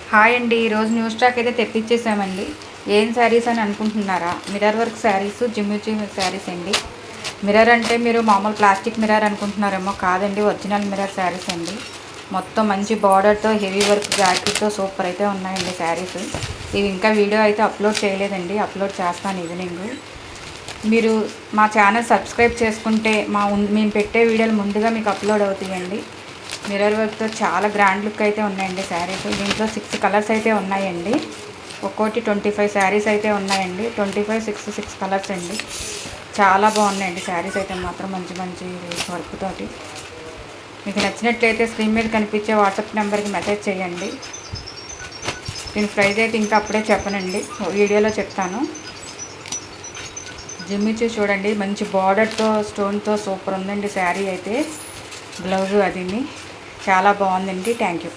Hi అండి. ఈరోజు new stock అయితే తెప్పించేసామండి. ఏం శారీస్ అని అనుకుంటున్నారా? మిర్రర్ వర్క్ శారీస్, జిమ్మిచీ శారీస్ అండి. మిర్రర్ అంటే మీరు మామూలు ప్లాస్టిక్ మిర్రర్ అనుకుంటున్నారేమో, కాదండి, ఒరిజినల్ మిర్రర్ శారీస్ అండి. మొత్తం మంచి బార్డర్తో హెవీ వర్క్ జాకెట్తో సూపర్ అయితే ఉన్నాయండి శారీస్. ఇవి ఇంకా వీడియో అయితే అప్లోడ్ చేయలేదండి, అప్లోడ్ చేస్తాను ఈవినింగ్. మీరు మా ఛానల్ సబ్స్క్రైబ్ చేసుకుంటే మేము పెట్టే వీడియోలు ముందుగా మీకు అప్లోడ్ అవుతాయండి. మిర్రర్ వర్క్తో చాలా గ్రాండ్ లుక్ అయితే ఉన్నాయండి శారీస్. దీంట్లో 6 కలర్స్ అయితే ఉన్నాయండి. ఒక్కోటి 25 శారీస్ అయితే ఉన్నాయండి. 25, 6 కలర్స్ అండి. చాలా బాగున్నాయండి శారీస్ అయితే మాత్రం మంచి మంచి వర్క్ తోటి. మీకు నచ్చినట్లయితే స్క్రీన్ మీద కనిపించే వాట్సాప్ నెంబర్కి మెసేజ్ చేయండి. దీని ప్రైస్ అయితే ఇంకా అప్పుడే చెప్పనండి, వీడియోలో చెప్తాను. జిమ్మిచూ చూడండి, మంచి బార్డర్తో స్టోన్తో సూపర్ ఉందండి శారీ అయితే. బ్లౌజు అదిని చాలా బాగుందండి. Thank you.